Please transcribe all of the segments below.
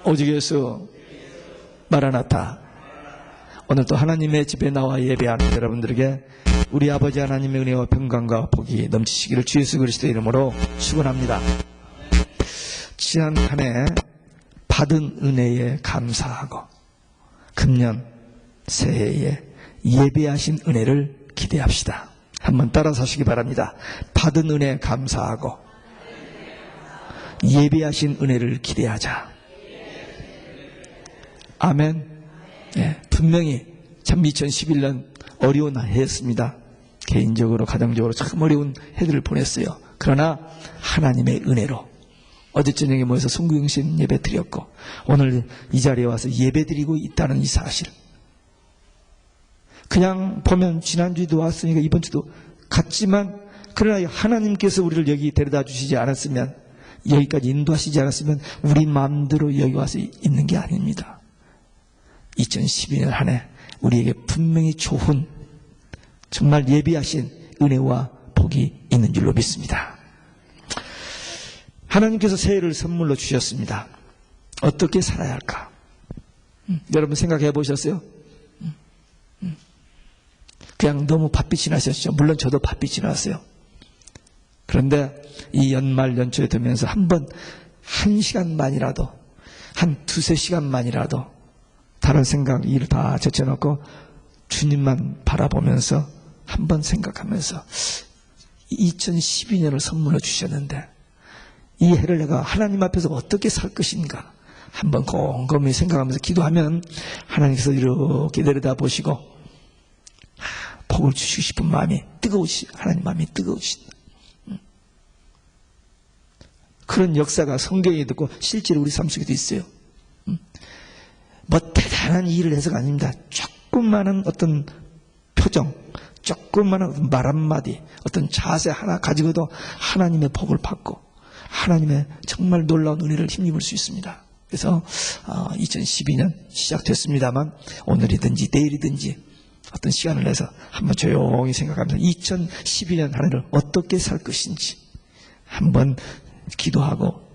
오직 예수 마라나타. 오늘 또 하나님의 집에 나와 예배하는 여러분들에게 우리 아버지 하나님의 은혜와 평강과 복이 넘치시기를 주 예수 그리스도의 이름으로 축원합니다. 지난 한 해 받은 은혜에 감사하고 금년 새해에 예배하신 은혜를 기대합시다. 한번 따라서 하시기 바랍니다. 받은 은혜에 감사하고 예배하신 은혜를 기대하자. 아멘. 네, 분명히 참 2011년 어려운 해였습니다. 개인적으로 가정적으로 참 어려운 해들을 보냈어요. 그러나 하나님의 은혜로 어제 저녁에 모여서 송구영신 예배 드렸고 오늘 이 자리에 와서 예배 드리고 있다는 이 사실, 그냥 보면 지난주에도 왔으니까 이번 주도 갔지만 그러나 하나님께서 우리를 여기 데려다 주시지 않았으면, 여기까지 인도하시지 않았으면 우리 마음대로 여기 와서 있는 게 아닙니다. 2012년 한 해 우리에게 분명히 좋은, 정말 예비하신 은혜와 복이 있는 줄로 믿습니다. 하나님께서 새해를 선물로 주셨습니다. 어떻게 살아야 할까? 여러분 생각해 보셨어요? 그냥 너무 바삐 지나셨죠. 물론 저도 바삐 지났어요. 그런데 이 연말 연초에 되면서 한번 1시간만이라도, 한 2~3시간만이라도 다른 생각, 일 다 제쳐놓고 주님만 바라보면서 한번 생각하면서 2012년을 선물로 주셨는데 이 해를 내가 하나님 앞에서 어떻게 살 것인가 한번 곰곰이 생각하면서 기도하면 하나님께서 이렇게 내려다보시고 복을 주시고 싶은 마음이 하나님 마음이 뜨거우시다. 그런 역사가 성경에 있고 실제로 우리 삶 속에도 있어요. 뭐 대단한 일을 해서가 아닙니다. 조그마한 어떤 표정, 조그마한 어떤 말 한마디, 어떤 자세 하나 가지고도 하나님의 복을 받고 하나님의 정말 놀라운 은혜를 힘입을 수 있습니다. 그래서 2012년 시작됐습니다만 오늘이든지 내일이든지 어떤 시간을 내서 한번 조용히 생각하면서 2012년 한 해를 어떻게 살 것인지 한번 기도하고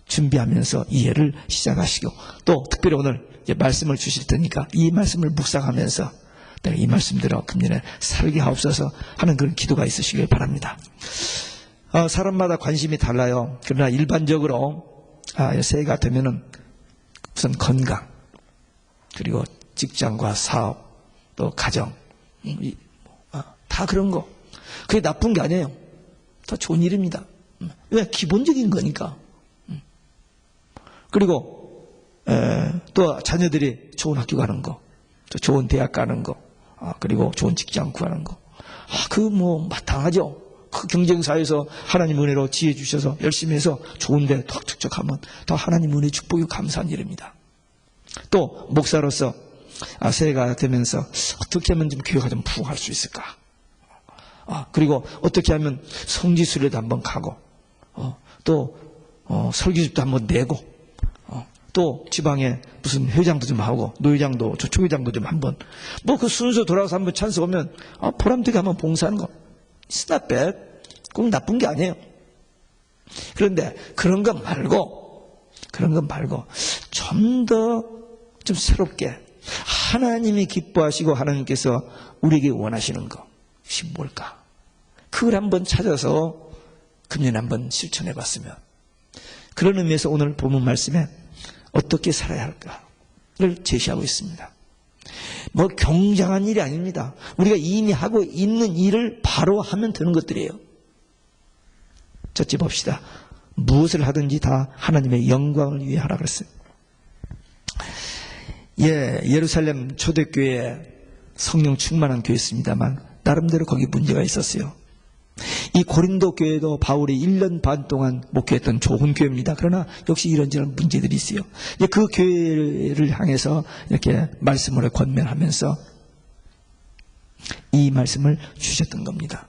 준비하면서 이 해를 시작하시고, 또 특별히 오늘 이제 말씀을 주실 테니까 이 말씀을 묵상하면서 내가 이 말씀대로 금년에 살게 하옵소서 하는 그런 기도가 있으시길 바랍니다. 사람마다 관심이 달라요. 그러나 일반적으로 새해가 되면은 우선 건강, 그리고 직장과 사업, 또 가정, 다 그런 거. 그게 나쁜 게 아니에요. 더 좋은 일입니다. 왜? 기본적인 거니까. 그리고 또 자녀들이 좋은 학교 가는 거, 또 좋은 대학 가는 거, 그리고 좋은 직장 구하는 거, 그 마땅하죠. 그 경쟁사에서 하나님 은혜로 지혜 주셔서 열심히 해서 좋은 데 더 축적하면 더 하나님 은혜 축복이 감사한 일입니다. 또 목사로서 새해가 되면서 어떻게 하면 좀 교회가 좀 부흥할 수 있을까? 그리고 어떻게 하면 성지순례도 한번 가고, 또 설교집도 한번 내고, 또 지방에 무슨 회장도 좀 하고, 노회장도 조총회장도 좀 한번, 그 순서 돌아가서 한번 찬스 오면 보람되게 한번 봉사하는 거, it's not bad. 꼭 나쁜 게 아니에요. 그런데 그런 거 말고 좀 더 좀 새롭게 하나님이 기뻐하시고 하나님께서 우리에게 원하시는 것이 뭘까? 그걸 한번 찾아서 금년에 한번 실천해 봤으면. 그런 의미에서 오늘 본문 말씀에 어떻게 살아야 할까를 제시하고 있습니다. 굉장한 일이 아닙니다. 우리가 이미 하고 있는 일을 바로 하면 되는 것들이에요. 첫째 봅시다. 무엇을 하든지 다 하나님의 영광을 위해 하라 그랬어요. 예루살렘 초대교회 성령 충만한 교회였습니다만 나름대로 거기 문제가 있었어요. 이 고린도 교회도 바울이 1년 반 동안 목회했던 좋은 교회입니다. 그러나 역시 이런저런 문제들이 있어요. 그 교회를 향해서 이렇게 말씀을 권면하면서 이 말씀을 주셨던 겁니다.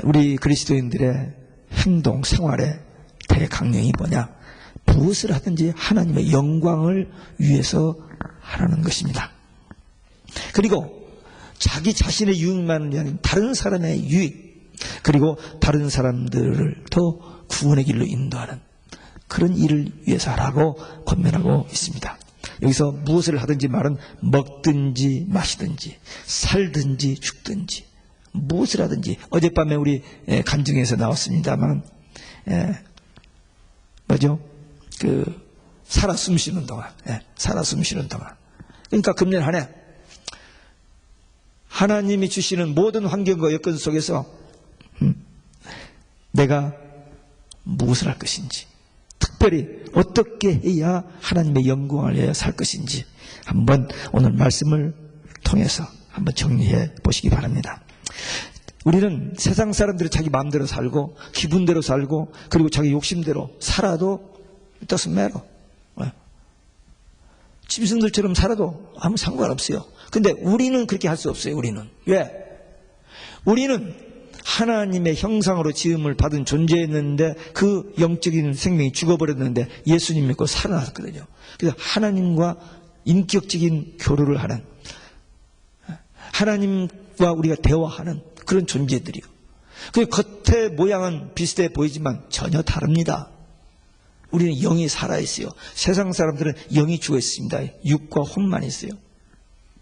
우리 그리스도인들의 행동, 생활의 대강령이 뭐냐? 무엇을 하든지 하나님의 영광을 위해서 하라는 것입니다. 그리고 자기 자신의 유익만이 아닌 다른 사람의 유익, 그리고 다른 사람들을 더 구원의 길로 인도하는 그런 일을 위해서 하라고 권면하고 있습니다. 여기서 무엇을 하든지 말은 먹든지 마시든지 살든지 죽든지 무엇을 하든지, 어젯밤에 우리 간증에서 나왔습니다만 뭐죠? 살아 숨쉬는 동안, 살아 숨쉬는 동안. 그러니까 금년 한 해 하나님이 주시는 모든 환경과 여건 속에서 내가 무엇을 할 것인지, 특별히 어떻게 해야 하나님의 영광을 위하여 살 것인지 한번 오늘 말씀을 통해서 한번 정리해 보시기 바랍니다. 우리는 세상 사람들이 자기 마음대로 살고 기분대로 살고 그리고 자기 욕심대로 살아도 it doesn't matter. 짐승들처럼 살아도 아무 상관없어요. 근데 우리는 그렇게 할 수 없어요. 우리는. 왜? 우리는 하나님의 형상으로 지음을 받은 존재였는데 그 영적인 생명이 죽어버렸는데 예수님 믿고 살아났거든요. 그래서 하나님과 인격적인 교류를 하는, 하나님과 우리가 대화하는 그런 존재들이요. 그 겉의 모양은 비슷해 보이지만 전혀 다릅니다. 우리는 영이 살아있어요. 세상 사람들은 영이 죽어있습니다. 육과 혼만 있어요.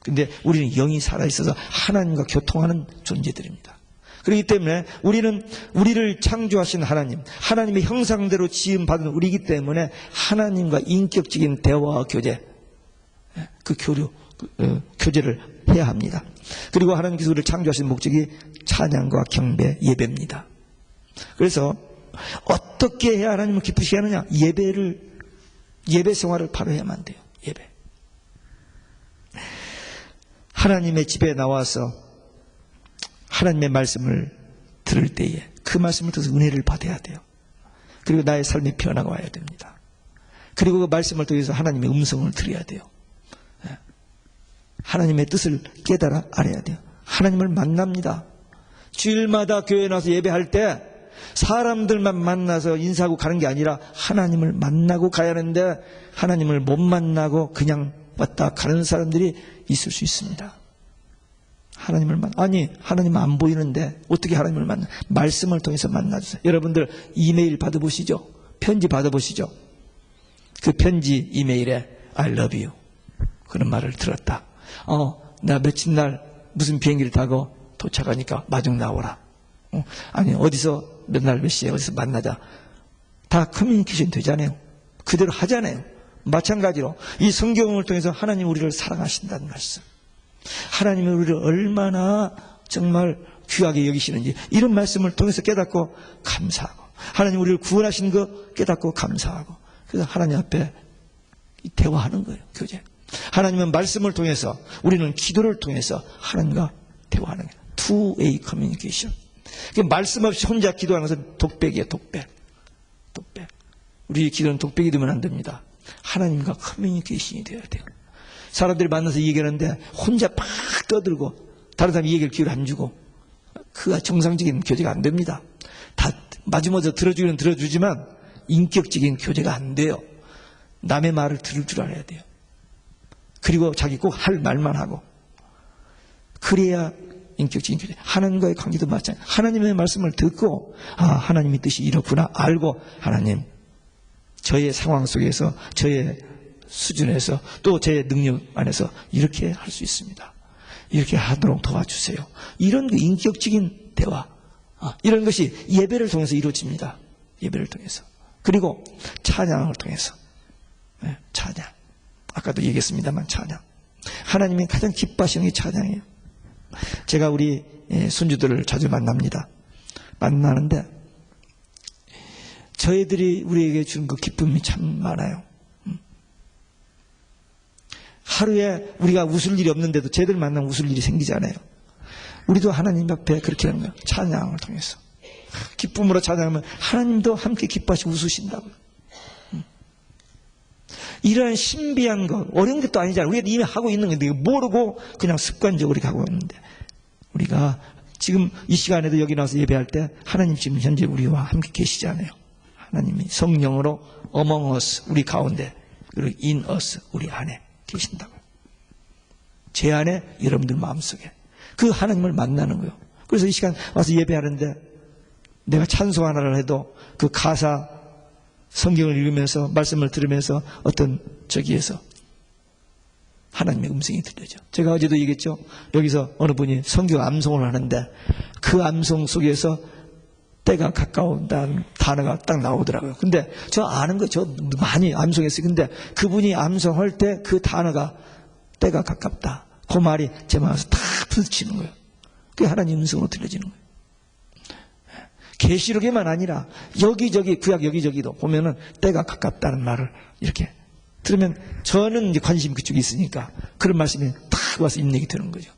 근데 우리는 영이 살아있어서 하나님과 교통하는 존재들입니다. 그렇기 때문에 우리는 우리를 창조하신 하나님, 하나님의 형상대로 지음받은 우리이기 때문에 하나님과 인격적인 대화와 교제, 그 교제를 해야 합니다. 그리고 하나님께서 우리를 창조하신 목적이 찬양과 경배, 예배입니다. 그래서 어떻게 해야 하나님을 기쁘시게 하느냐? 예배 생활을 바로 해야만 돼요. 예배. 하나님의 집에 나와서 하나님의 말씀을 들을 때에 그 말씀을 통해서 은혜를 받아야 돼요. 그리고 나의 삶이 변화가 와야 됩니다. 그리고 그 말씀을 통해서 하나님의 음성을 들어야 돼요. 하나님의 뜻을 깨달아 알아야 돼요. 하나님을 만납니다. 주일마다 교회에 나와서 예배할 때 사람들만 만나서 인사하고 가는 게 아니라 하나님을 만나고 가야 하는데 하나님을 못 만나고 그냥 왔다 가는 사람들이 있을 수 있습니다. 하나님 안 보이는데 어떻게 하나님을 만나? 말씀을 통해서 만나주세요. 여러분들 이메일 받아보시죠? 편지 받아보시죠? 그 편지 이메일에 I love you 그런 말을 들었다. 나 며칠 날 무슨 비행기를 타고 도착하니까 마중 나오라. 아니 어디서 몇 날 몇 시에 어디서 만나자. 다 커뮤니케이션 되잖아요. 그대로 하잖아요. 마찬가지로 이 성경을 통해서 하나님 우리를 사랑하신다는 말씀, 하나님이 우리를 얼마나 정말 귀하게 여기시는지 이런 말씀을 통해서 깨닫고 감사하고, 하나님 우리를 구원하신 거 깨닫고 감사하고, 그래서 하나님 앞에 대화하는 거예요. 교제. 하나님은 말씀을 통해서, 우리는 기도를 통해서 하나님과 대화하는 거예요. two-way communication. 말씀 없이 혼자 기도하는 것은 독백이에요. 독백. 우리 기도는 독백이 되면 안 됩니다. 하나님과 커뮤니케이션이 되어야 돼요. 사람들이 만나서 얘기하는데 혼자 막 떠들고 다른 사람이 얘기를 기회를 안 주고, 그가 정상적인 교제가 안 됩니다. 다 마주마주 들어주기는 들어주지만 인격적인 교제가 안 돼요. 남의 말을 들을 줄 알아야 돼요. 그리고 자기 꼭 할 말만 하고, 그래야 인격적인 교제. 하나님과의 관계도 마찬가지. 하나님의 말씀을 듣고 하나님의 뜻이 이렇구나 알고, 하나님 저의 상황 속에서 저의 수준에서 또 제 능력 안에서 이렇게 할 수 있습니다. 이렇게 하도록 도와주세요. 이런 인격적인 대화, 이런 것이 예배를 통해서 이루어집니다. 예배를 통해서. 그리고 찬양을 통해서. 찬양. 아까도 얘기했습니다만 찬양. 하나님이 가장 기뻐하시는 게 찬양이에요. 제가 우리 손주들을 자주 만납니다. 만나는데 저희들이 우리에게 주는 그 기쁨이 참 많아요. 하루에 우리가 웃을 일이 없는데도 쟤들 만나면 웃을 일이 생기잖아요. 우리도 하나님 앞에 그렇게 하는 거예요. 찬양을 통해서. 기쁨으로 찬양하면 하나님도 함께 기뻐하시고 웃으신다고요. 이러한 신비한 것, 어려운 것도 아니잖아요. 우리가 이미 하고 있는 건데 모르고 그냥 습관적으로 이렇게 하고 있는데, 우리가 지금 이 시간에도 여기 나와서 예배할 때 하나님 지금 현재 우리와 함께 계시잖아요. 하나님이 성령으로 among us, 우리 가운데, 그리고 in us, 우리 안에 계신다고요. 제 안에, 여러분들 마음속에 그 하나님을 만나는 거예요. 그래서 이 시간 와서 예배하는데 내가 찬송 하나를 해도 그 가사 성경을 읽으면서 말씀을 들으면서 어떤 저기에서 하나님의 음성이 들려죠. 제가 어제도 얘기했죠. 여기서 어느 분이 성경 암송을 하는데 그 암송 속에서 때가 가까운다는 단어가 딱 나오더라고요. 근데 저 아는 거 저 많이 암송했어요. 근데 그분이 암송할 때 그 단어가 때가 가깝다. 그 말이 제 마음에서 다 부딪히는 거예요. 그게 하나님 음성으로 들려지는 거예요. 계시록에만 아니라 여기저기 구약 여기저기도 보면은 때가 가깝다는 말을 이렇게 들으면 저는 이제 관심이 그쪽에 있으니까 그런 말씀이 탁 와서 입력이 되는 거죠.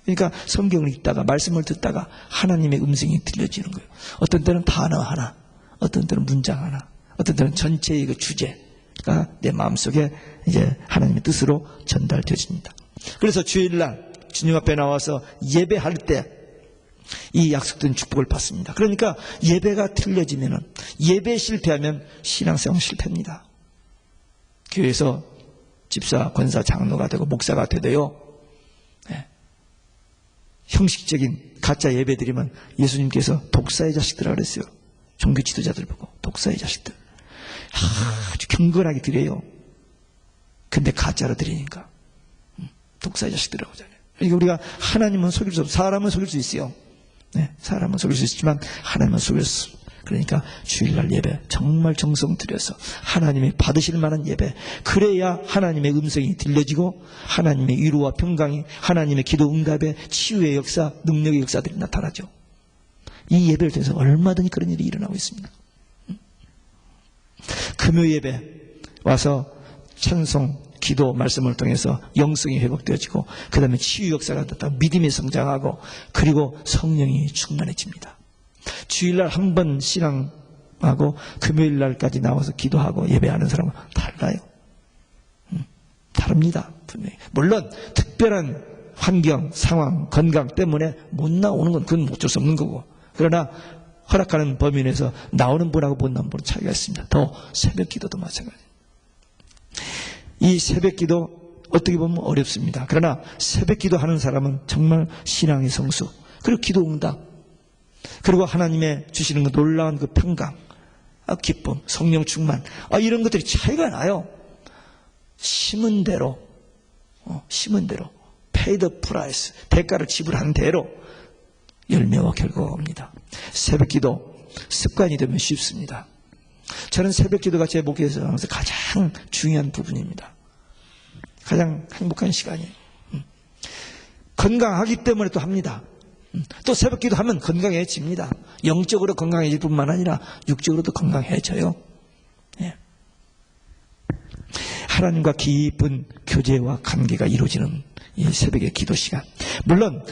그러니까 성경을 읽다가 말씀을 듣다가 하나님의 음성이 들려지는 거예요. 어떤 때는 단어 하나, 어떤 때는 문장 하나, 어떤 때는 전체의 그 주제가 내 마음속에 이제 하나님의 뜻으로 전달되어집니다. 그래서 주일날 주님 앞에 나와서 예배할 때 이 약속된 축복을 받습니다. 그러니까 예배가 틀려지면은, 예배 실패하면 신앙생활 실패입니다. 교회에서 집사, 권사, 장로가 되고 목사가 되도요, 네. 형식적인 가짜 예배 드리면 예수님께서 독사의 자식들이라고 그랬어요. 종교 지도자들 보고 독사의 자식들. 아주 경건하게 드려요. 근데 가짜로 드리니까 독사의 자식들이라고 하잖아요. 그러니까 우리가 하나님은 속일 수 없어요. 사람은 속일 수 있어요. 네, 사람은 속일 수 있지만 하나님은 속일 수 없어요. 그러니까 주일날 예배 정말 정성 들여서 하나님이 받으실 만한 예배, 그래야 하나님의 음성이 들려지고 하나님의 위로와 평강이, 하나님의 기도 응답의 치유의 역사, 능력의 역사들이 나타나죠. 이 예배를 통해서 얼마든지 그런 일이 일어나고 있습니다. 금요 예배 와서 찬송, 기도, 말씀을 통해서 영성이 회복되어지고 그 다음에 치유 역사가 나타나고 믿음이 성장하고 그리고 성령이 충만해집니다. 주일날 한 번 신앙하고 금요일날까지 나와서 기도하고 예배하는 사람은 달라요. 다릅니다. 분명히. 물론 특별한 환경, 상황, 건강 때문에 못 나오는 건 그건 어쩔 수 없는 거고, 그러나 허락하는 범위 내에서 나오는 분하고 못 나오는 분은 차이가 있습니다. 더 새벽 기도도 마찬가지입니다. 이 새벽 기도 어떻게 보면 어렵습니다. 그러나 새벽 기도 하는 사람은 정말 신앙의 성수, 그리고 기도 응답, 그리고 하나님의 주시는 그 놀라운 그 평강, 기쁨, 성령 충만, 이런 것들이 차이가 나요. 심은 대로, pay the price, 대가를 지불한 대로 열매와 결과가 옵니다. 새벽 기도 습관이 되면 쉽습니다. 저는 새벽 기도가 제 목회에서 하면서 가장 중요한 부분입니다. 가장 행복한 시간이에요. 건강하기 때문에 또 합니다. 또 새벽 기도하면 건강해집니다. 영적으로 건강해질 뿐만 아니라 육적으로도 건강해져요. 예. 하나님과 깊은 교제와 관계가 이루어지는 이 새벽의 기도 시간. 물론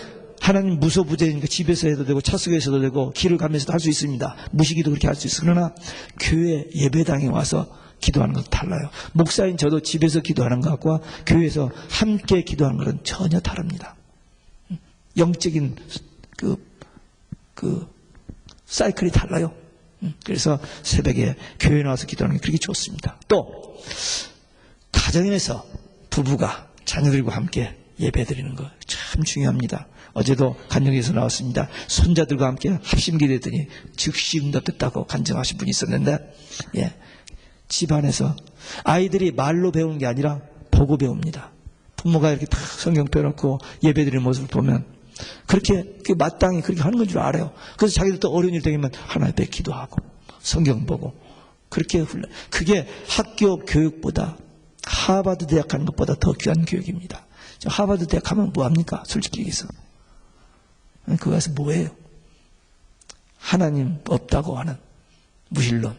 하나님 무소부재니까 집에서 해도 되고 차 속에서도 되고 길을 가면서도 할 수 있습니다. 무시기도 그렇게 할 수 있어요. 그러나 교회 예배당에 와서 기도하는 것도 달라요. 목사인 저도 집에서 기도하는 것과 교회에서 함께 기도하는 것은 전혀 다릅니다. 영적인 사이클이 달라요. 그래서 새벽에 교회에 나와서 기도하는 게 그렇게 좋습니다. 또 가정에서 부부가 자녀들과 함께 예배 드리는 거 참 중요합니다. 어제도 간증에서 나왔습니다. 손자들과 함께 합심 기도했더니 즉시 응답됐다고 간증하신 분이 있었는데, 예, 집안에서 아이들이 말로 배우는 게 아니라 보고 배웁니다. 부모가 이렇게 탁 성경 펴놓고 예배 드리는 모습을 보면 그렇게 마땅히 그렇게 하는 건 줄 알아요. 그래서 자기들도 어려운 일 되면 하나님 앞에 기도하고 성경 보고 그렇게 훈련. 그게 학교 교육보다 하버드 대학 가는 것보다 더 귀한 교육입니다. 하버드 대학 가면 뭐합니까? 솔직히 얘기해서. 그거 가서 뭐해요? 하나님 없다고 하는 무신론,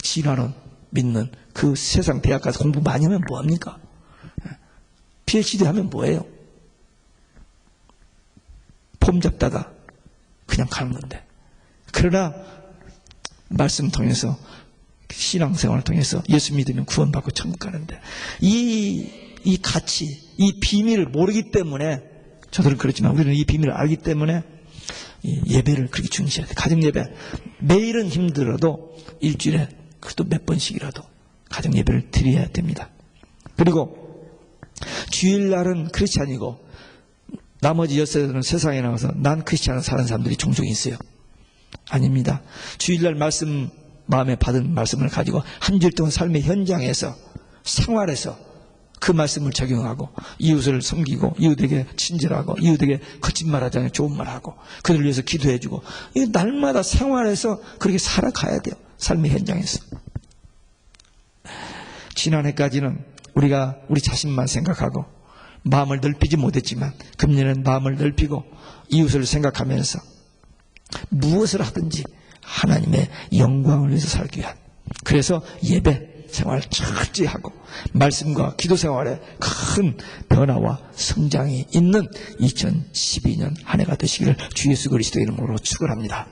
진화론 믿는 그 세상 대학 가서 공부 많이 하면 뭐합니까? PhD 하면 뭐해요? 폼 잡다가 그냥 가는 건데. 그러나 말씀 통해서 신앙생활을 통해서 예수 믿으면 구원받고 천국 가는데 이 가치, 이 비밀을 모르기 때문에, 저들은 그렇지만 우리는 이 비밀을 알기 때문에 예배를 그렇게 중시해야 돼. 가정 예배 매일은 힘들어도 일주일에 그래도 몇 번씩이라도 가정 예배를 드려야 됩니다. 그리고 주일날은 크리스찬이고 나머지 6세들은 세상에 나가서 난 크리스찬으로 사는 사람들이 종종 있어요. 아닙니다. 주일날 말씀 마음에 받은 말씀을 가지고 한 주일 동안 삶의 현장에서 생활에서 그 말씀을 적용하고 이웃을 섬기고 이웃에게 친절하고 이웃에게 거짓말하지 않고 좋은 말하고 그들을 위해서 기도해주고 이 날마다 생활에서 그렇게 살아가야 돼요. 삶의 현장에서. 지난해까지는 우리가 우리 자신만 생각하고 마음을 넓히지 못했지만 금년에는 마음을 넓히고 이웃을 생각하면서 무엇을 하든지 하나님의 영광을 위해서 살기 위한, 그래서 예배 생활을 철저히 하고 말씀과 기도 생활에 큰 변화와 성장이 있는 2012년 한 해가 되시기를 주 예수 그리스도의 이름으로 축원합니다.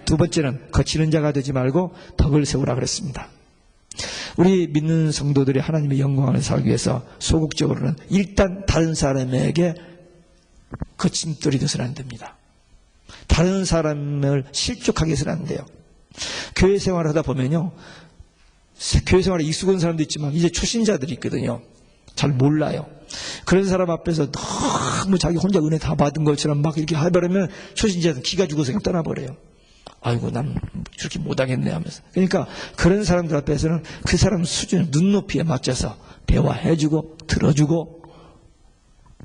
두 번째는 거치는 자가 되지 말고 덕을 세우라 그랬습니다. 우리 믿는 성도들이 하나님의 영광을 살기 위해서 소극적으로는 일단 다른 사람에게 거침돌이 되어서는 안 됩니다. 다른 사람을 실족하게 해서는 안 돼요. 교회 생활을 하다 보면요, 교회 생활에 익숙한 사람도 있지만 이제 초신자들이 있거든요. 잘 몰라요. 그런 사람 앞에서 너무 자기 혼자 은혜 다 받은 것처럼 막 이렇게 해버리면 초신자들은 기가 죽어서 그냥 떠나버려요. 아이고 난 저렇게 못하겠네 하면서. 그러니까 그런 사람들 앞에서는 그 사람 수준 눈높이에 맞춰서 대화해주고 들어주고,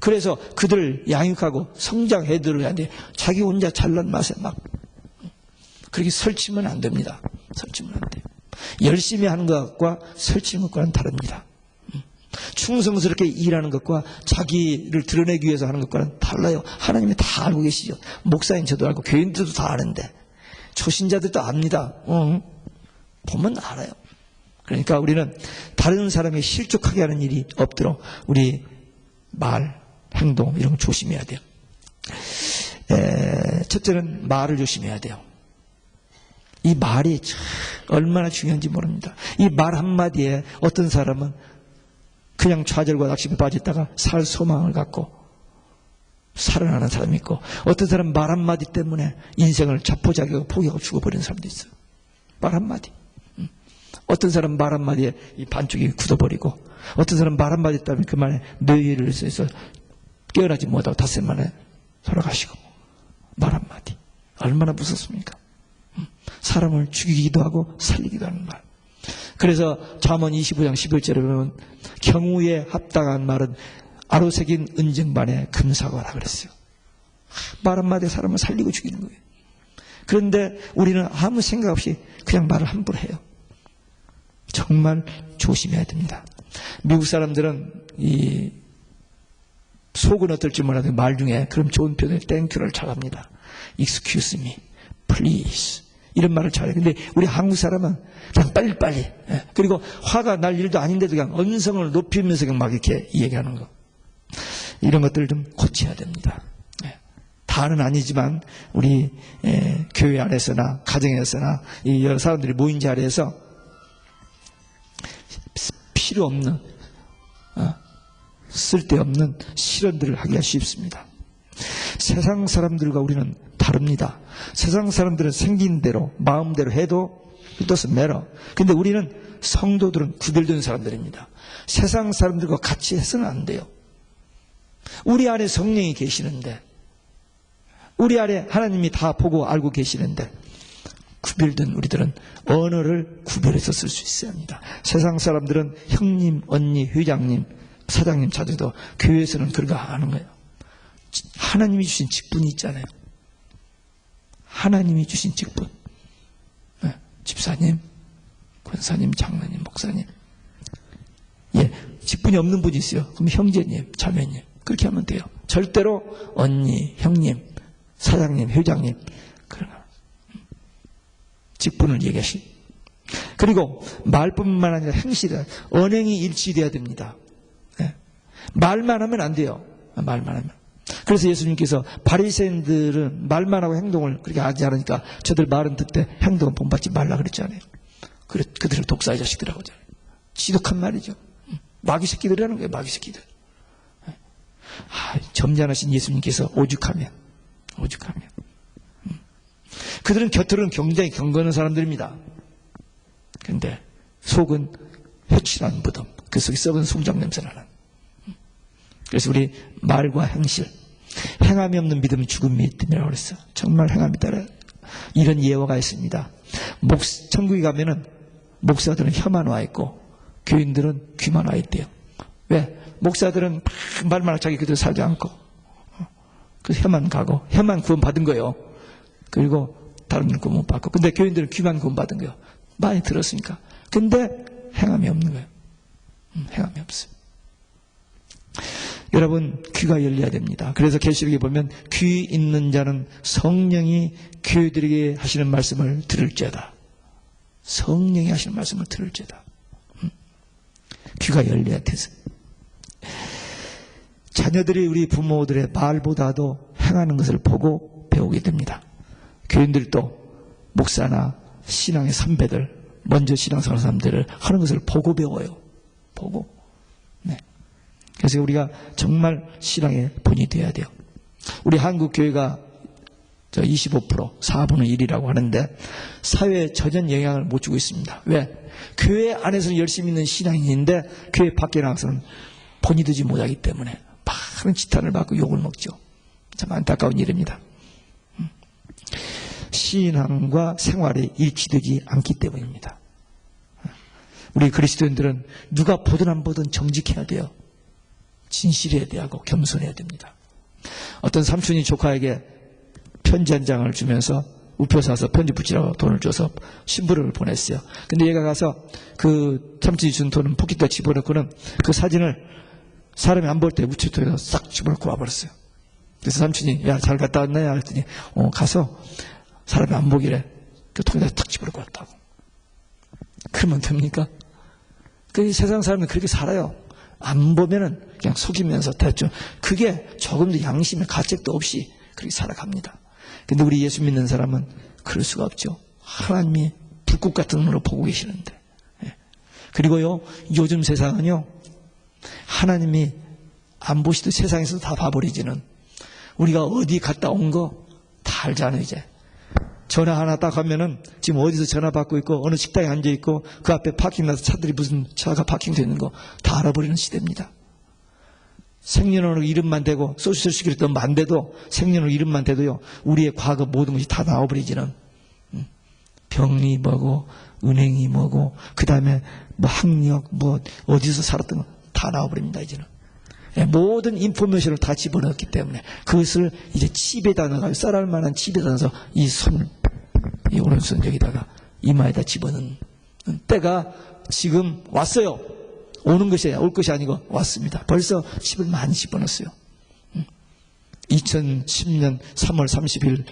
그래서 그들을 양육하고 성장해드려야 하는데 자기 혼자 잘난 맛에 막 그렇게 설치면 안 됩니다. 설치면 안 돼요. 열심히 하는 것과 설치는 것과는 다릅니다. 충성스럽게 일하는 것과 자기를 드러내기 위해서 하는 것과는 달라요. 하나님이 다 알고 계시죠. 목사인 저도 알고 교인들도 다 아는데 초신자들도 압니다. 보면 알아요. 그러니까 우리는 다른 사람이 실족하게 하는 일이 없도록 우리 말, 행동 이런 거 조심해야 돼요. 첫째는 말을 조심해야 돼요. 이 말이 얼마나 중요한지 모릅니다. 이 말 한마디에 어떤 사람은 그냥 좌절과 낙심에 빠졌다가 살 소망을 갖고 살아나는 사람이 있고, 어떤 사람은 말 한마디 때문에 인생을 자포자기하고 포기하고 죽어버리는 사람도 있어요. 말 한마디. 어떤 사람은 말 한마디에 이 반쪽이 굳어버리고, 어떤 사람은 말 한마디 때문에 그만에 뇌를 해서 깨어나지 못하고 닷새 만에 돌아가시고. 말 한마디 얼마나 무섭습니까? 사람을 죽이기도 하고 살리기도 하는 말. 그래서 잠언 25장 11절에 보면 경우에 합당한 말은 아로새긴 은쟁반에 금사과라 그랬어요. 말 한마디에 사람을 살리고 죽이는 거예요. 그런데 우리는 아무 생각 없이 그냥 말을 함부로 해요. 정말 조심해야 됩니다. 미국 사람들은 이 속은 어떨지 몰라도 말 중에 그럼 좋은 표현을 땡큐를 잘합니다. Excuse me, please 이런 말을 잘해요. 근데 우리 한국 사람은 그냥 빨리빨리, 그리고 화가 날 일도 아닌데도 그냥 언성을 높이면서 그냥 막 이렇게 얘기하는 거, 이런 것들을 좀 고쳐야 됩니다. 다는 아니지만 우리 교회 안에서나 가정에서나 이 여러 사람들이 모인 자리에서 필요 없는 쓸데없는 실언들을 하기가 쉽습니다. 세상 사람들과 우리는 다릅니다. 세상 사람들은 생긴 대로 마음대로 해도 it doesn't matter. 근데 우리는 성도들은 구별된 사람들입니다. 세상 사람들과 같이 해서는 안 돼요. 우리 안에 성령이 계시는데, 우리 안에 하나님이 다 보고 알고 계시는데, 구별된 우리들은 언어를 구별해서 쓸 수 있어야 합니다. 세상 사람들은 형님, 언니, 회장님, 사장님 찾아도 교회에서는 그런 거 하는 거예요. 하나님이 주신 직분이 있잖아요. 하나님이 주신 직분. 집사님, 권사님, 장로님, 목사님. 직분이 없는 분이 있어요. 그럼 형제님, 자매님. 그렇게 하면 돼요. 절대로 언니, 형님, 사장님, 회장님. 그런 거. 직분을 얘기하시. 그리고 말뿐만 아니라 행실은 언행이 일치돼야 됩니다. 말만 하면 안 돼요. 말만 하면. 그래서 예수님께서 바리새인들은 말만 하고 행동을 그렇게 하지 않으니까 저들 말은 듣되 행동은 본받지 말라 그랬잖아요. 그들을 독사의 자식들이라고 하잖아요. 지독한 말이죠. 마귀 새끼들이라는 거예요. 마귀 새끼들. 점잖으신 예수님께서 오죽하면 그들은 겉으로는 굉장히 경건한 사람들입니다. 그런데 속은 회칠한 무덤, 그 속에 썩은 송장 냄새 나는. 그래서 우리 말과 행실, 행함이 없는 믿음은 죽음이 있음이라고 그랬어. 정말 행함이 따라 이런 예화가 있습니다. 천국에 가면은 목사들은 혀만 와 있고 교인들은 귀만 와 있대요. 왜? 목사들은 말만 자기 그대로 살지 않고 그 혀만 가고 혀만 구원 받은 거예요. 그리고 다른 구원 못 받고. 근데 교인들은 귀만 구원 받은 거예요. 많이 들었으니까. 근데 행함이 없는 거예요. 행함이 없어요. 여러분, 귀가 열려야 됩니다. 그래서 계시록에 보면 귀 있는 자는 성령이 교회들에게 하시는 말씀을 들을지어다. 성령이 하시는 말씀을 들을지어다. 귀가 열려야 돼서. 자녀들이 우리 부모들의 말보다도 행하는 것을 보고 배우게 됩니다. 교인들도 목사나 신앙의 선배들, 먼저 신앙생활 사람들을 하는 것을 보고 배워요. 보고. 네. 그래서 우리가 정말 신앙의 본이 되어야 돼요. 우리 한국 교회가 25%, 4분의 1이라고 하는데 사회에 전혀 영향을 못 주고 있습니다. 왜? 교회 안에서는 열심히 있는 신앙인인데 교회 밖에 나가서는 본이 되지 못하기 때문에 많은 지탄을 받고 욕을 먹죠. 참 안타까운 일입니다. 신앙과 생활이 일치되지 않기 때문입니다. 우리 그리스도인들은 누가 보든 안 보든 정직해야 돼요. 진실해야 되고 겸손해야 됩니다. 어떤 삼촌이 조카에게 편지 한 장을 주면서 우표 사서 편지 붙이라고 돈을 줘서 신부를 보냈어요. 근데 얘가 가서 그 삼촌이 준 돈은 포켓에 집어넣고는 그 사진을 사람이 안 볼 때 우체통에서 싹 집어넣고 와버렸어요. 그래서 삼촌이 야, 잘 갔다 왔나요? 그랬더니 가서 사람이 안 보길래 그 통에다 탁 집어넣고 왔다고. 그러면 됩니까? 그 세상 사람은 그렇게 살아요. 안 보면은 그냥 속이면서 대충 그게 조금 더 양심의 가책도 없이 그렇게 살아갑니다. 근데 우리 예수 믿는 사람은 그럴 수가 없죠. 하나님이 불꽃 같은 눈으로 보고 계시는데. 그리고요, 요즘 세상은요, 하나님이 안 보시듯 세상에서 다 봐버리지는 우리가 어디 갔다 온 거 다 알잖아요, 이제. 전화 하나 딱 하면은 지금 어디서 전화 받고 있고 어느 식당에 앉아 있고 그 앞에 파킹 나서 차들이 무슨 차가 파킹되어 있는 거 다 알아버리는 시대입니다. 생년월일 이름만 대고 소셜 시큐리티 넘버 안 돼도 생년월일 이름만 대도요 우리의 과거 모든 것이 다 나와버리지는 병이 뭐고 은행이 뭐고 그 다음에 뭐 학력 뭐 어디서 살았던 거 다 나와버립니다. 이제는 모든 인포메이션을 다 집어넣었기 때문에 그것을 이제 칩에다 넣어가지고 쌀알 만한 칩에다 넣어서 이 오른손 여기다가 이마에다 집어넣는 때가 지금 왔어요. 오는 것이 올 것이 아니고 왔습니다. 벌써 칩을 많이 집어넣었어요. 2010년 3월 30일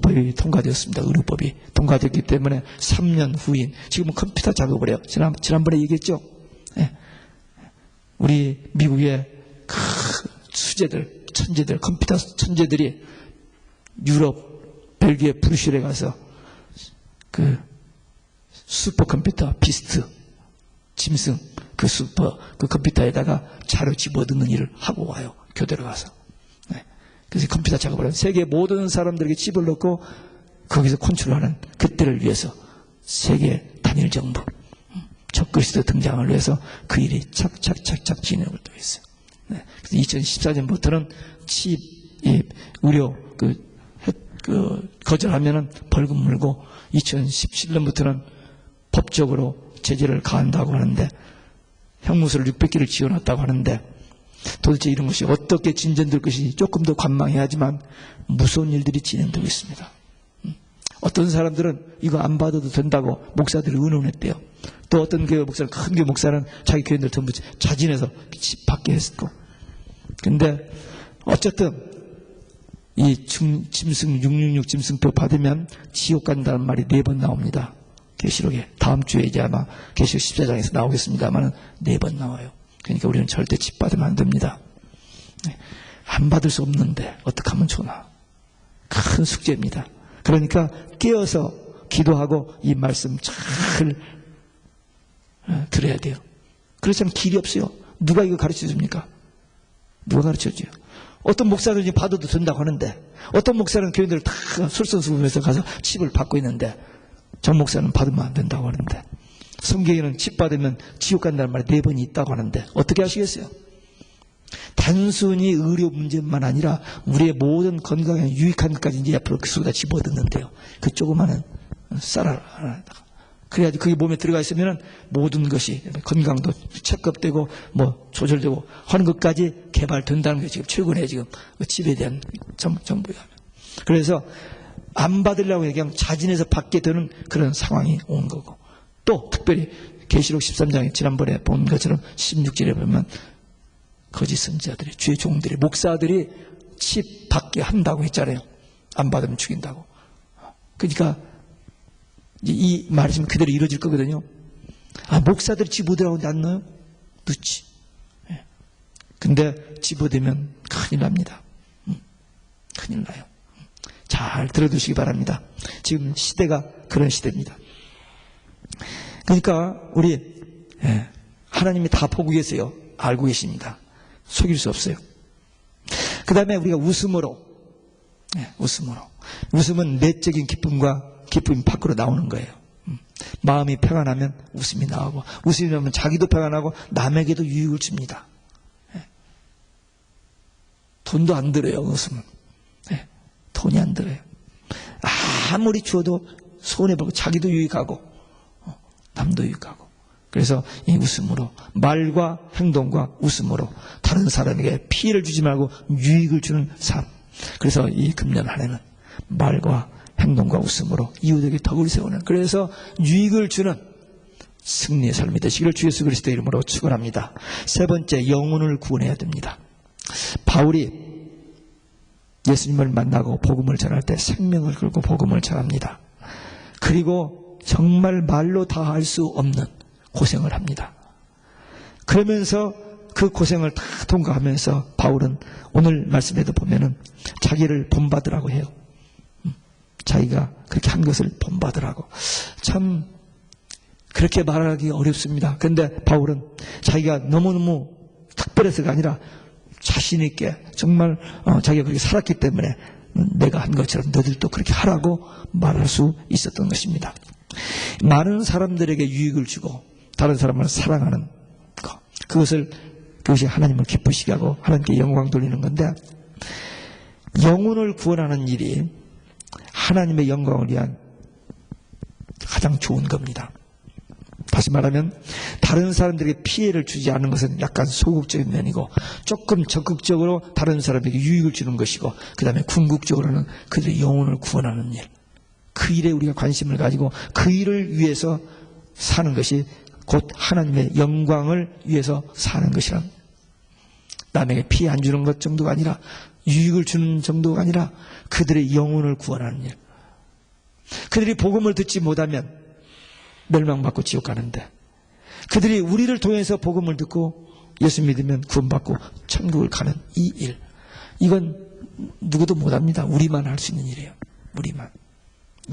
법이 통과되었습니다. 의료법이 통과됐기 때문에 3년 후인 지금은 컴퓨터 작업을 해요. 지난번에 얘기했죠. 네. 우리 미국의 수재들, 천재들, 컴퓨터 천재들이 유럽, 벨기에 브뤼셀에 가서 그 슈퍼컴퓨터 비스트, 짐승 그 컴퓨터에다가 자료 집어넣는 일을 하고 와요. 교대로 가서. 네. 그래서 컴퓨터 작업을 하는 세계 모든 사람들에게 칩을 넣고 거기서 컨트롤하는 그때를 위해서 세계 단일 정부 적그리스도 등장을 위해서 그 일이 착착착착 진행을 또 했어요. 네. 그래서 2014년부터는 칩 의료 거절하면은 벌금 물고 2017년부터는 법적으로 제재를 가한다고 하는데 형무소를 600개를 지어놨다고 하는데 도대체 이런 것이 어떻게 진전될 것이 조금 더 관망해야지만 무서운 일들이 진행되고 있습니다. 어떤 사람들은 이거 안 받아도 된다고 목사들이 의논했대요. 또 어떤 교회 목사는 큰 교회 목사는 자기 교인들 전부 자진해서 받게 했고. 근데 어쨌든 이 짐승 666 짐승표 받으면 지옥 간다는 말이 4번 나옵니다. 계시록에 다음 주에 이제 아마 계시록 14장에서 나오겠습니다만 4번 나와요. 그러니까 우리는 절대 집 받으면 안 됩니다. 안 받을 수 없는데 어떻게 하면 좋나. 큰 숙제입니다. 그러니까 깨어서 기도하고 이 말씀 잘 들어야 돼요. 그렇지 않으면 길이 없어요. 누가 이거 가르쳐 줍니까? 누가 가르쳐 줘요? 어떤 목사들이 받아도 된다고 하는데 어떤 목사는 교인들을 다 솔선수범해서 가서 칩을 받고 있는데 정 목사는 받으면 안 된다고 하는데 성경에는 칩 받으면 지옥 간다는 말이 4번이 있다고 하는데 어떻게 하시겠어요? 단순히 의료 문제만 아니라 우리의 모든 건강에 유익한 것까지 이제 앞으로 그 속에다 집어넣는데요. 그 조그마한 쌀 하나다가. 그래야지 그게 몸에 들어가 있으면 모든 것이 건강도 체크업되고 뭐 조절되고 하는 것까지 개발된다는 게 지금 최근에 지금 집에 대한 정보예요. 그래서 안 받으려고 그냥 자진해서 받게 되는 그런 상황이 온 거고, 또 특별히 계시록 13장에 지난번에 본 것처럼 16절에 보면 거짓 선지자들이, 주의 종들이, 목사들이 칩 받게 한다고 했잖아요. 안 받으면 죽인다고. 그러니까 이 말씀이 그대로 이루어질 거거든요. 목사들이 집어들어오는데 안 넣어요? 넣지. 근데 집어대면 큰일 납니다. 큰일 나요. 잘 들어두시기 바랍니다. 지금 시대가 그런 시대입니다. 그러니까 우리 하나님이 다 보고 계세요. 알고 계십니다. 속일 수 없어요. 그 다음에 우리가 웃음으로, 웃음은 내적인 기쁨이 밖으로 나오는 거예요. 마음이 평안하면 웃음이 나오고, 웃음이 나오면 자기도 평안하고 남에게도 유익을 줍니다. 돈도 안 들어요, 웃음은. 돈이 안 들어요. 아무리 주어도 손해보고 자기도 유익하고 남도 유익하고. 그래서 이 웃음으로, 말과 행동과 웃음으로 다른 사람에게 피해를 주지 말고 유익을 주는 삶. 그래서 이 금년 한 해는 말과 행동과 웃음으로 이웃에게 덕을 세우는, 그래서 유익을 주는 승리의 삶이 되시기를 주 예수 그리스도의 이름으로 축원합니다. 세 번째, 영혼을 구원해야 됩니다. 바울이 예수님을 만나고 복음을 전할 때 생명을 걸고 복음을 전합니다. 그리고 정말 말로 다 할 수 없는 고생을 합니다. 그러면서 그 고생을 다 통과하면서 바울은 오늘 말씀에도 보면은 자기를 본받으라고 해요. 자기가 그렇게 한 것을 본받으라고. 참 그렇게 말하기 어렵습니다. 그런데 바울은 자기가 너무너무 특별해서가 아니라 자신 있게 정말 자기가 그렇게 살았기 때문에 내가 한 것처럼 너희들도 그렇게 하라고 말할 수 있었던 것입니다. 많은 사람들에게 유익을 주고 다른 사람을 사랑하는 것, 그것이 하나님을 기쁘시게 하고 하나님께 영광 돌리는 건데, 영혼을 구원하는 일이 하나님의 영광을 위한 가장 좋은 겁니다. 다시 말하면 다른 사람들에게 피해를 주지 않는 것은 약간 소극적인 면이고, 조금 적극적으로 다른 사람에게 유익을 주는 것이고, 그 다음에 궁극적으로는 그들의 영혼을 구원하는 일, 그 일에 우리가 관심을 가지고 그 일을 위해서 사는 것이 곧 하나님의 영광을 위해서 사는 것이란, 남에게 피해 안 주는 것 정도가 아니라, 유익을 주는 정도가 아니라 그들의 영혼을 구원하는 일. 그들이 복음을 듣지 못하면 멸망받고 지옥 가는데, 그들이 우리를 통해서 복음을 듣고 예수 믿으면 구원받고 천국을 가는 이 일, 이건 누구도 못합니다. 우리만 할 수 있는 일이에요. 우리만.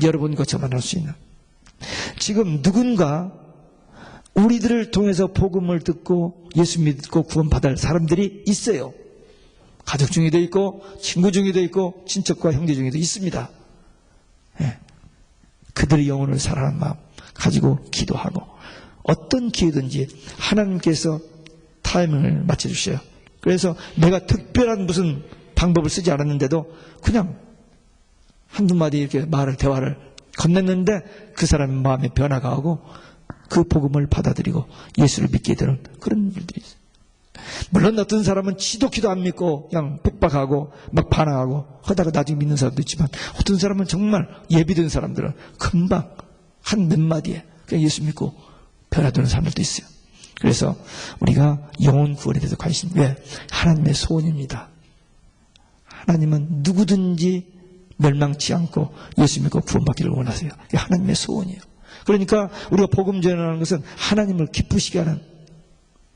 여러분과 저만 할 수 있는. 지금 누군가 우리들을 통해서 복음을 듣고 예수 믿고 구원받을 사람들이 있어요. 가족 중에도 있고 친구 중에도 있고 친척과 형제 중에도 있습니다. 그들의 영혼을 사랑하는 마음 가지고 기도하고, 어떤 기회든지 하나님께서 타이밍을 맞춰주셔요. 그래서 내가 특별한 무슨 방법을 쓰지 않았는데도 그냥 한두 마디 이렇게 대화를 건넸는데 그 사람의 마음에 변화가 오고 그 복음을 받아들이고 예수를 믿게 되는 그런 일들이 있어요. 물론 어떤 사람은 지독히도 안 믿고 그냥 핍박하고 막 반항하고 하다가 나중에 믿는 사람도 있지만, 어떤 사람은 정말 예비된 사람들은 금방 한 몇 마디에 그냥 예수 믿고 변화되는 사람들도 있어요. 그래서 우리가 영혼 구원에 대해서 관심, 왜? 하나님의 소원입니다. 하나님은 누구든지 멸망치 않고 예수 믿고 구원받기를 원하세요. 이게 하나님의 소원이에요. 그러니까 우리가 복음 전하는 것은 하나님을 기쁘시게 하는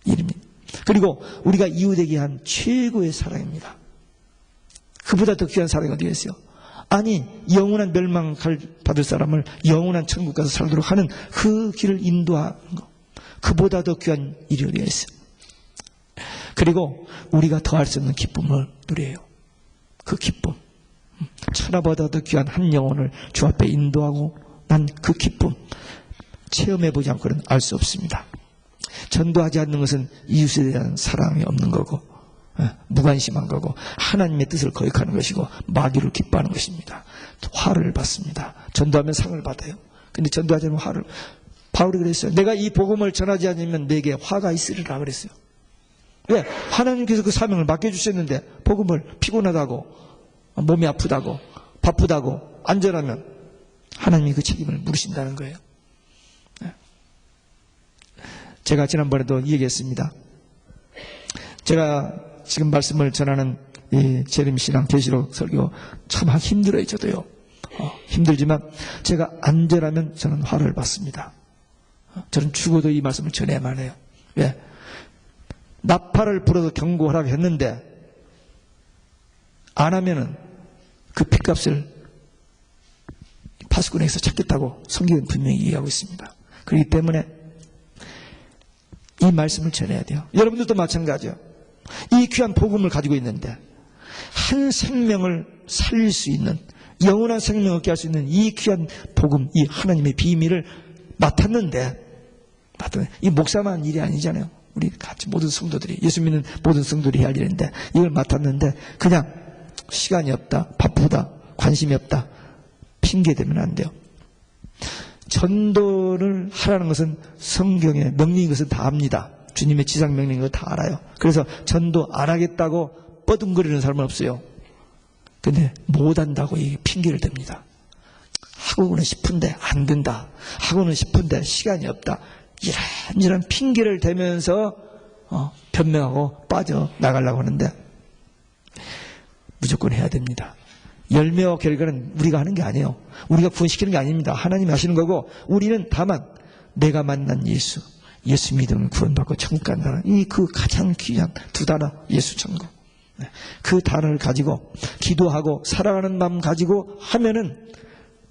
일입니다. 그리고 우리가 이웃에게 한 최고의 사랑입니다. 그보다 더 귀한 사랑이 어디가 있어요? 아니, 영원한 멸망 받을 사람을 영원한 천국 가서 살도록 하는 그 길을 인도하는 것, 그보다 더 귀한 일이 어디가 있어요? 그리고 우리가 더할 수 없는 기쁨을 누려요. 그 기쁨, 천하보다 더 귀한 한 영혼을 주 앞에 인도하고 난 그 기쁨, 체험해보지 않고는 알 수 없습니다. 전도하지 않는 것은 이웃에 대한 사랑이 없는 거고, 무관심한 거고 하나님의 뜻을 거역하는 것이고 마귀를 기뻐하는 것입니다. 화를 받습니다. 전도하면 상을 받아요. 근데 전도하지 않으면 화를, 바울이 그랬어요. 내가 이 복음을 전하지 않으면 내게 화가 있으리라 그랬어요. 왜? 하나님께서 그 사명을 맡겨주셨는데 복음을 피곤하다고, 몸이 아프다고, 바쁘다고 안 전하면 하나님이 그 책임을 물으신다는 거예요. 제가 지난번에도 얘기했습니다. 제가 지금 말씀을 전하는 이 재림 신앙 계시록 설교 참 힘들어요. 저도요. 힘들지만 제가 안 전하면 저는 화를 받습니다. 저는 죽어도 이 말씀을 전해야만 해요. 왜? 나팔을 불어도 경고하라고 했는데 안 하면은 그 핏값을 파수꾼에게서 찾겠다고 성경은 분명히 얘기하고 있습니다. 그렇기 때문에 이 말씀을 전해야 돼요. 여러분들도 마찬가지예요. 이 귀한 복음을 가지고 있는데 한 생명을 살릴 수 있는, 영원한 생명을 얻게 할 수 있는 이 귀한 복음, 이 하나님의 비밀을 맡았는데 이 목사만 일이 아니잖아요. 우리 같이 모든 성도들이, 예수 믿는 모든 성도들이 해야 할 일인데 이걸 맡았는데 그냥 시간이 없다, 바쁘다, 관심이 없다 핑계대면 안 돼요. 전도를 하라는 것은 성경의 명령인 것은 다 압니다. 주님의 지상명령인 거 다 알아요. 그래서 전도 안 하겠다고 뻐둥거리는 사람은 없어요. 근데 못한다고 이 핑계를 댑니다. 하고는 싶은데 안 된다. 하고는 싶은데 시간이 없다. 이런 핑계를 대면서 변명하고 빠져나가려고 하는데 무조건 해야 됩니다. 열매와 결과는 우리가 하는 게 아니에요. 우리가 구원시키는 게 아닙니다. 하나님이 하시는 거고 우리는 다만 내가 만난 예수 믿으면 구원받고 천국 간다는 이 그 가장 귀한 두 단어, 예수 천국. 그 단어를 가지고 기도하고 살아가는 마음 가지고 하면은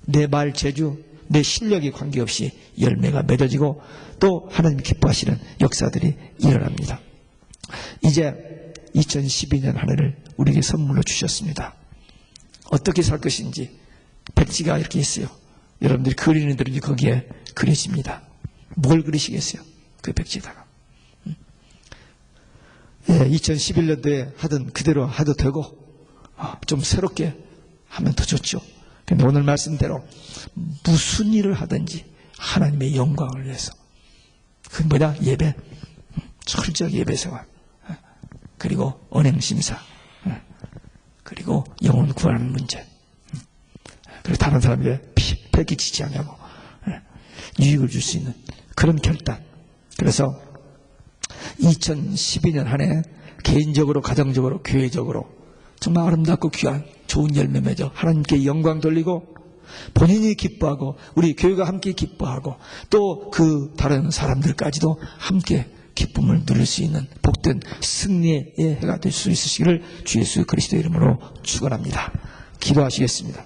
내 말 재주, 내 실력에 관계없이 열매가 맺어지고 또 하나님이 기뻐하시는 역사들이 일어납니다. 이제 2012년 한 해를 우리에게 선물로 주셨습니다. 어떻게 살 것인지 백지가 이렇게 있어요. 여러분들이 그리는 대로 거기에 그려집니다. 뭘 그리시겠어요? 그 백지에다가. 2011년도에 하던 그대로 해도 되고 좀 새롭게 하면 더 좋죠. 근데 오늘 말씀대로 무슨 일을 하든지 하나님의 영광을 위해서, 그 뭐냐? 예배, 철저하게 예배 생활, 그리고 언행심사, 그리고 영혼 구하는 문제, 그리고 다른 사람에게 폐 끼치지 않냐고 유익을 줄 수 있는 그런 결단. 그래서 2012년 한 해 개인적으로, 가정적으로, 교회적으로 정말 아름답고 귀한 좋은 열매 맺어 하나님께 영광 돌리고 본인이 기뻐하고 우리 교회가 함께 기뻐하고 또 그 다른 사람들까지도 함께 기쁨을 누릴 수 있는 복된 승리의 해가 될 수 있으시기를 주 예수 그리스도 이름으로 축원합니다. 기도하시겠습니다.